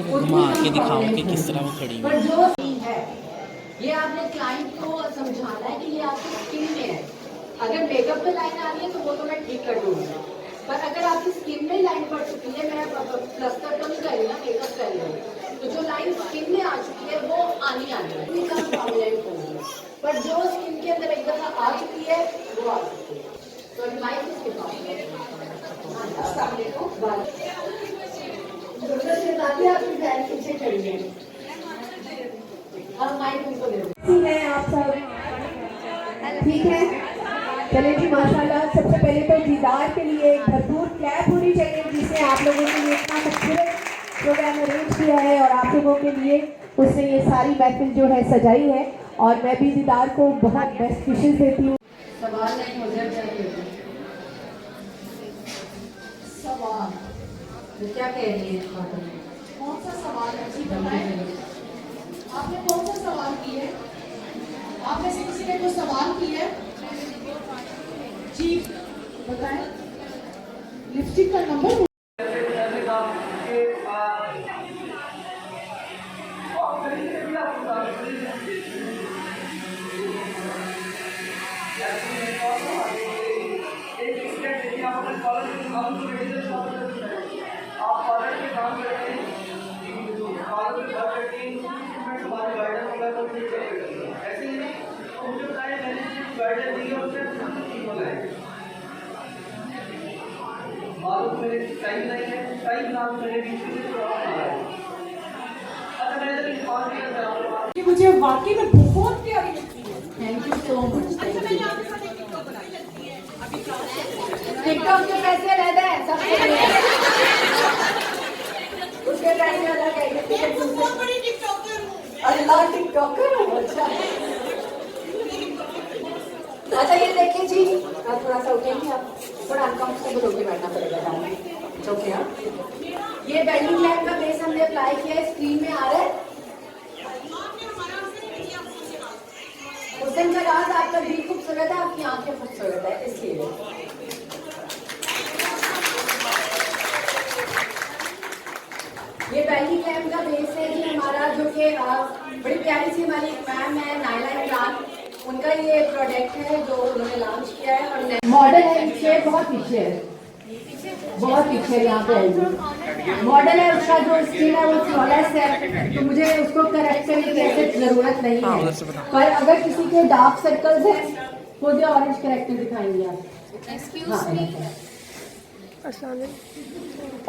घुमा के दिखाओ कि किस तरह वो खड़ी पर जो है ये आपने क्लाइंट को समझाना है कि ये आपकी स्किन में है। अगर मेकअप पे लाइन आ रही है तो वो तो मैं ठीक कर दूंगी, पर अगर आपकी स्किन में लाइन पड़ चुकी है, मैं प्लस्तर तो नहीं कर रही ना, मेकअप कर रही हूँ, तो जो लाइन स्किन में आ चुकी है वो आनी है, पर जो स्किन के अंदर एक दफा आ चुकी है वो आ चुकी है। तो लाइन किसके पास है? आपकी बहन पीछे खड़ी है, अब माइक उनको दे दो। है आप सब ठीक है? चलिए जी माशाल्लाह। सबसे पहले तो दीदार के लिए एक भरपूर क्लैप होनी चाहिए, जिससे आप लोगों के लिए इतना खूबसूरत प्रोग्राम अरेंज किया है और आप लोगों के लिए उसने ये सारी महफिल जो है सजाई है। और मैं भी दीदार को बहुत बेस्ट विशेष देती हूँ। सवाल नहीं मुझे चाहिए। सवाल तो क्या कह रही है? कौन सा सवाल है जी बताएं? आपने कौन सा सवाल किया है? आप में से किसी ने कोई सवाल किया है जी? बताएं। लिपस्टिक का नंबर टाइम नहीं है, टाइम नाम मेरे बीच में अच्छा मैंने जब इन्फॉर्म किया था ये मुझे वाकई में बहुत प्यारी लगती है। Thank you so much. अच्छा मैंने आपके साथ एक टिकटॉक बनाई लगती है अभी क्या टिकटॉक के पैसे रहते हैं सबसे उसके पैसे अलग है। बहुत बड़ी टिकटॉकर हूँ। अल्लाह टिकटॉकर हूँ। अच्छा अच्छा ये देखिए जी, आप थोड़ा सा उठेंगे, आप थोड़ा अनकंफर्टेबल होकर बैठना पड़ेगा। ओके हाँ, ये बेल्डिंग लैम्प का बेस हमने अप्लाई किया है, स्क्रीन में आ रहा है। हुसैन का राज आपका दिल खूबसूरत है, आपकी आंखें खूबसूरत है, इसलिए ये बेल्डिंग लैम्प का बेस है जी हमारा, जो कि बड़ी प्यारी सी हमारी मैम है नायला इमरान, उनका ये प्रोडक्ट है जो उन्होंने लॉन्च किया है। और मॉडल है इससे बहुत पीछे है, बहुत पीछे यहाँ पे मॉडल है, उसका जो स्किन है वो फ्लॉलेस है, तो मुझे उसको करेक्ट करने की ऐसे जरूरत नहीं है। पर अगर किसी के डार्क सर्कल्स हैं तो मुझे ऑरेंज करेक्टर दिखाएंगे आप।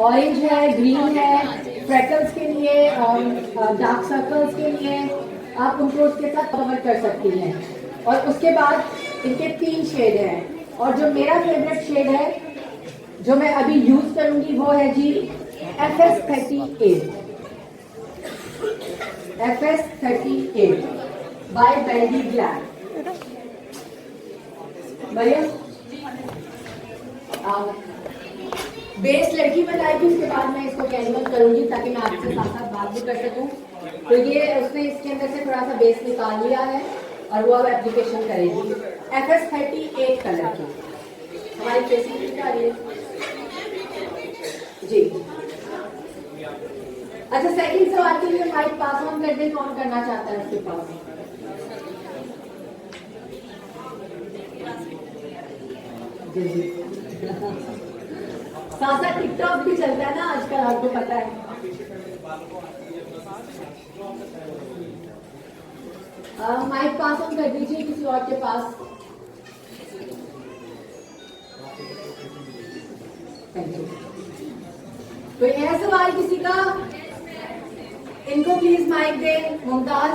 ऑरेंज है, ग्रीन है, फ्रेकल्स के लिए और डार्क सर्कल्स के लिए आप उनको उसके साथ कवर कर सकती हैं। और उसके बाद इनके 3 शेड हैं, और जो मेरा फेवरेट शेड है जो मैं अभी यूज करूंगी वो है जी FS38 बाय बेल्डी ग्लैम। भैया बेस लड़की बताएगी, उसके बाद मैं इसको कैनिवल करूंगी ताकि मैं आपसे साथ साथ बात भी कर सकूं। तो ये उसने इसके अंदर से थोड़ा सा बेस निकाल लिया है और वो अब एप्लीकेशन करेगी। FS38 कलर की हमारी फेसिंग किट आ रही है जी। अच्छा सेकंड सवाल के लिए माइक पास ऑन कर दे, कौन करना चाहता है उसके पास? जी जी साथ टिकटॉक भी चलता है ना आजकल, आपको पता है। माइक पास ऑन कर दीजिए किसी और के पास। Thank you. कोई है सवाल किसी का? इनको प्लीज माइक दे। मुमताज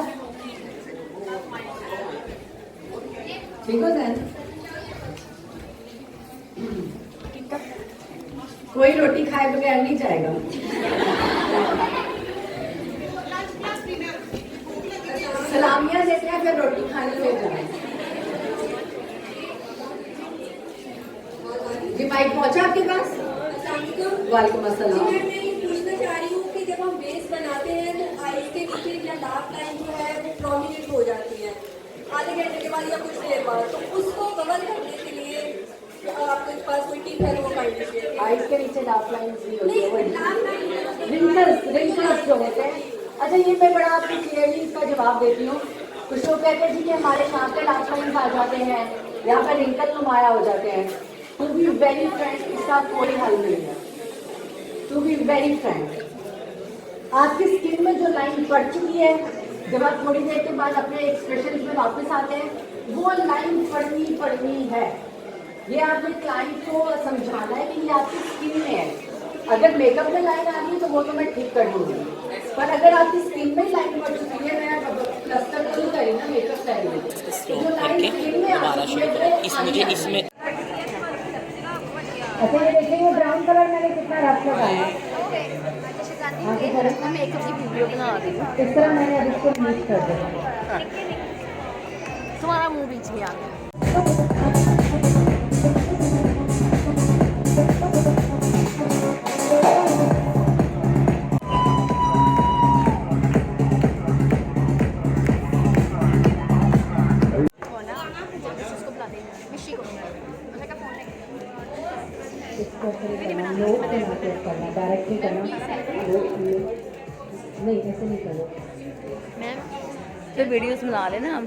ठीक हो सर? कोई रोटी खाए बगैर नहीं जाएगा। सलामियां देते हैं फिर रोटी खाने में जाए। जी माइक पहुंचा आपके पास? वालेकुम अस्सलाम। मैं ये पूछना चाह रही हूँ कि जब हम बेस बनाते हैं तो आईज के नीचे या डार्क लाइन जो है वो प्रोमिनेंट हो जाती है आधे घंटे के बाद या कुछ देर बाद, तो उसको कवर करने के लिए आपके पास कोई टिप है वो काइंडली शेयर। आईज के नीचे डार्क लाइंस नहीं होती है, नहीं, रिंकल्स जो होते लिए मैं बड़ा आपको क्लियरली इसका जवाब देती हूँ। कुछ लोग कहते हैं जी कि हमारे यहाँ पे लास्ट लाइन आ जाते हैं, यहाँ पे रिंकल नुमाया हो जाते हैं। टू बी वेरी फ्रैंक, इसका कोई हल नहीं है। टू बी वेरी फ्रैंक, आपकी स्किन में जो लाइन पड़ चुकी है, जब आप थोड़ी देर के बाद अपने एक्सप्रेशन में वापस आते हैं, वो लाइन पड़नी है। ये आपने क्लाइंट को समझाना है कि ये आपकी स्किन में है। अगर मेकअप में लाइन आ रही है तो वो तो मैं ठीक कर दूंगी, पर अगर आपकी स्किन में लाइन पड़ चुकी है, मैं प्लास्टर तो नहीं करी ना, मेकअप कर रही हूँ, जो लाइन स्किन में आ चुकी है मुझे इसमें अच्छा ये देखेंगे ब्राउन कलर मैंने कितना रफ लगाया। मैं मेकअप की वीडियो बना रही हूँ। इस तरह मैंने अब इसको यूज कर दिया। तुम्हारा मुंह बीच में आ गया। उसको बुला देंगे मिशी को। अच्छा का फोन है इसको फिर नोट बना के करना, डायरेक्टली करना, नहीं ऐसे नहीं करो। मैम तो वीडियोस बना लेना हम।